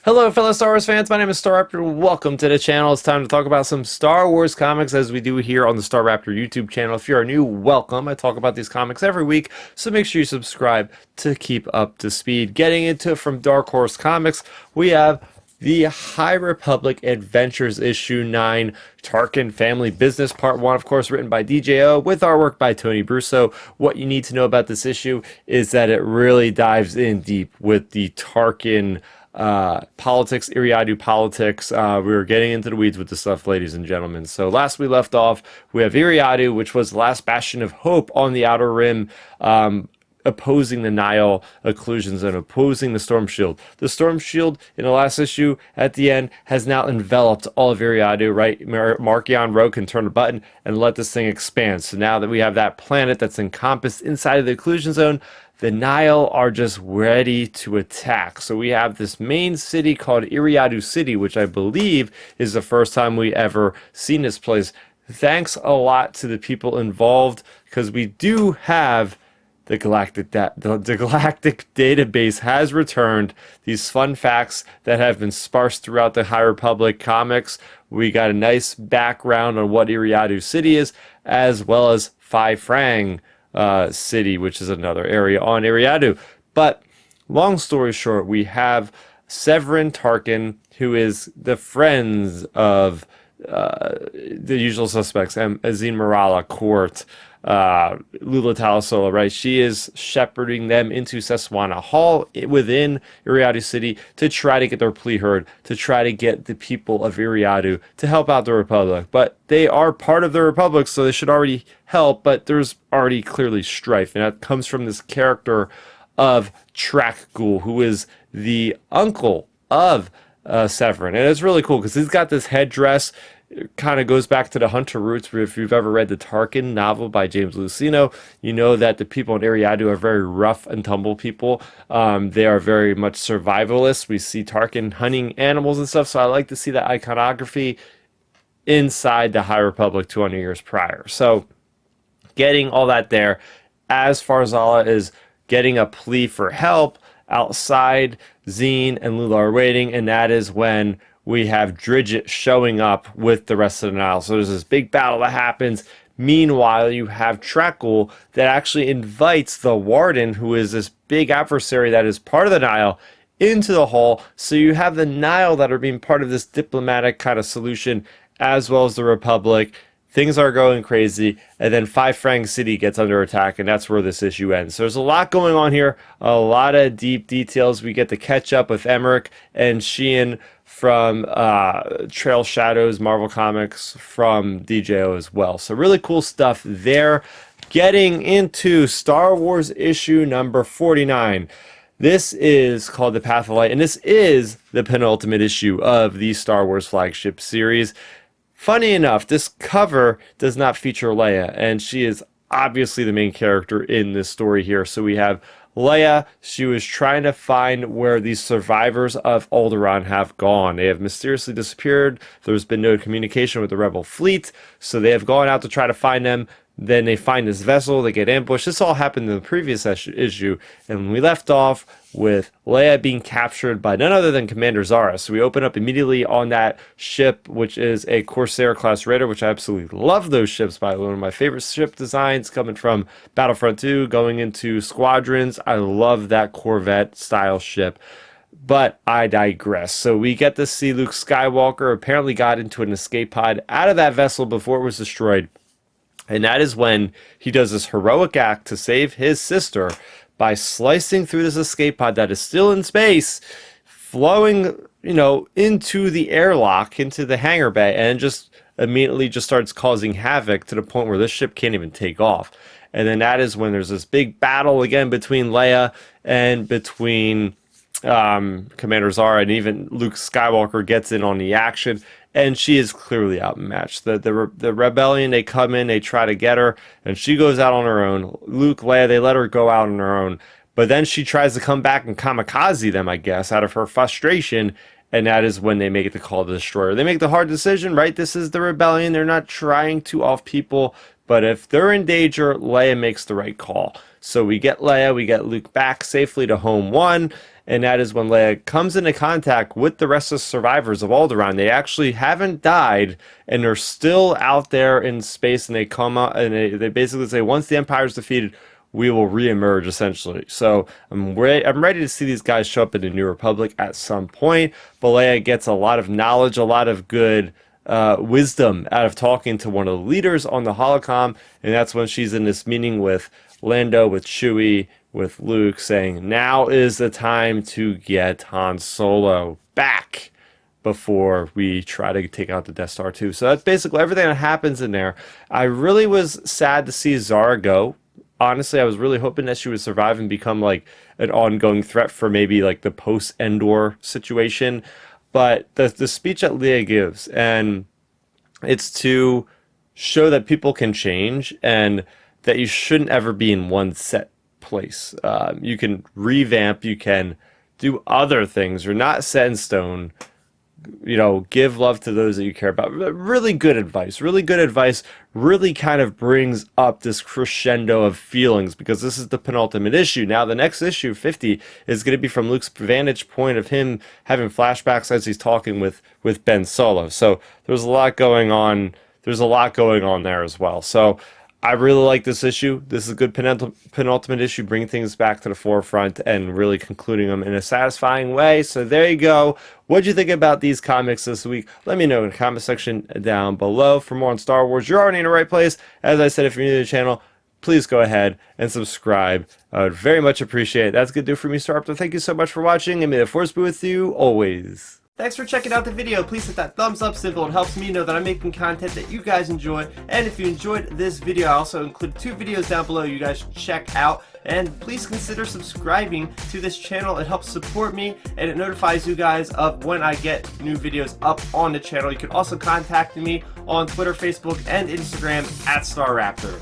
Hello, fellow Star Wars fans. My name is Star Raptor. Welcome to the channel. It's time to talk about some Star Wars comics as we do here on the Star Raptor YouTube channel. If you're new, welcome. I talk about these comics every week, so make sure you subscribe to keep up to speed. Getting into it from Dark Horse Comics, we have the High Republic Adventures Issue 9, Tarkin Family Business Part 1, of course, written by DJO, with artwork by Tony Brusso. What you need to know about this issue is that it really dives in deep with the Tarkin politics, Eriadu politics. We were getting into the weeds with the stuff, ladies and gentlemen. So last we left off, we have Eriadu, which was the last bastion of hope on the Outer Rim, opposing the Nihil occlusions and opposing the Storm Shield. The Storm Shield in the last issue at the end has now enveloped all of Eriadu, right? Markion Rowe can turn a button and let this thing expand. So now that we have that planet that's encompassed inside of the occlusion zone, the Nihil are just ready to attack. So we have this main city called Eriadu City, which I believe is the first time we ever seen this place. Thanks a lot to the people involved, because we do have the galactic database has returned these fun facts that have been sparse throughout the High Republic comics. We got a nice background on what Eriadu City is, as well as Phi Frang City, which is another area on Eriadu. But long story short, we have Severin Tarkin, who is the friends of the usual suspects, Azine Marala, Court, Lula Talasola, right? She is shepherding them into Seswana Hall within Eriadu City to try to get their plea heard, to try to get the people of Eriadu to help out the Republic. But they are part of the Republic, so they should already help, but there's already clearly strife, and that comes from this character of Track Ghoul, who is the uncle of Severin. And it's really cool because he's got this headdress. It kind of goes back to the Hunter roots. If you've ever read the Tarkin novel by James Luceno, you know that the people in Eriadu are very rough and tumble people. They are very much survivalists. We see Tarkin hunting animals and stuff, so I like to see that iconography inside the High Republic 200 years prior. So getting all that there, as Farzala is getting a plea for help outside, Zine and Lula are waiting, and that is when we have Dridget showing up with the rest of the Nihil. So there's this big battle that happens. Meanwhile, you have Trakul that actually invites the Warden, who is this big adversary that is part of the Nihil, into the hall. So you have the Nihil that are being part of this diplomatic kind of solution, as well as the Republic. Things are going crazy, and then Phi Frang City gets under attack, and that's where this issue ends. So there's a lot going on here, a lot of deep details. We get to catch up with Emmerich and Sheehan from Trail Shadows, Marvel Comics, from DJO as well. So really cool stuff there. Getting into Star Wars issue number 49. This is called The Path of Light, and this is the penultimate issue of the Star Wars flagship series. Funny enough, this cover does not feature Leia, and she is obviously the main character in this story here. So we have Leia. She was trying to find where these survivors of Alderaan have gone. They have mysteriously disappeared. There's been no communication with the Rebel fleet, so they have gone out to try to find them. Then they find this vessel, they get ambushed. This all happened in the previous issue, and we left off with Leia being captured by none other than Commander Zahra. So we open up immediately on that ship, which is a Corsair class raider, which I absolutely love those ships, by one of my favorite ship designs coming from Battlefront 2, going into Squadrons. I love that Corvette style ship. But I digress. So we get to see Luke Skywalker apparently got into an escape pod out of that vessel before it was destroyed. And that is when he does this heroic act to save his sister by slicing through this escape pod that is still in space, flowing, into the airlock, into the hangar bay, and just immediately just starts causing havoc to the point where this ship can't even take off. And then that is when there's this big battle again between Leia and between Commander Zahra, and even Luke Skywalker gets in on the action, and she is clearly outmatched. The rebellion, they come in, they try to get her, and she goes out on her own. Luke, Leia, they let her go out on her own, but then she tries to come back and kamikaze them, I guess, out of her frustration, and that is when they make the call to destroy her. They make the hard decision, right? This is the rebellion. They're not trying to off people, but if they're in danger, Leia makes the right call. So we get Leia, we get Luke back safely to Home 1, and that is when Leia comes into contact with the rest of the survivors of Alderaan. They actually haven't died, and they're still out there in space, and they come out, and they basically say, once the Empire's defeated, we will reemerge, essentially. So I'm ready to see these guys show up in the New Republic at some point. But Leia gets a lot of knowledge, a lot of good wisdom out of talking to one of the leaders on the holocom, and that's when she's in this meeting with Lando, with Chewie, with Luke, saying, now is the time to get Han Solo back before we try to take out the Death Star too. So that's basically everything that happens in there. I really was sad to see Zahra go. Honestly, I was really hoping that she would survive and become like an ongoing threat for maybe like the post-Endor situation. But the speech that Leia gives, and it's to show that people can change and that you shouldn't ever be in one set place. You can revamp, you can do other things. You're not set in stone. You know, give love to those that you care about. Really good advice. Really good advice. Really kind of brings up this crescendo of feelings, because this is the penultimate issue. Now, the next issue, 50, is going to be from Luke's vantage point of him having flashbacks as he's talking with Ben Solo. So there's a lot going on. There's a lot going on there as well. So I really like this issue. This is a good penultimate issue, bringing things back to the forefront and really concluding them in a satisfying way. So there you go. What did you think about these comics this week? Let me know in the comment section down below. For more on Star Wars, you're already in the right place. As I said, if you're new to the channel, please go ahead and subscribe. I would very much appreciate it. That's going to do for me, Star Raptor. Thank you so much for watching, and may the Force be with you always. Thanks for checking out the video. Please hit that thumbs up symbol. It helps me know that I'm making content that you guys enjoy. And if you enjoyed this video, I also include 2 videos down below you guys should check out. And please consider subscribing to this channel. It helps support me, and it notifies you guys of when I get new videos up on the channel. You can also contact me on Twitter, Facebook, and Instagram at StarRaptor.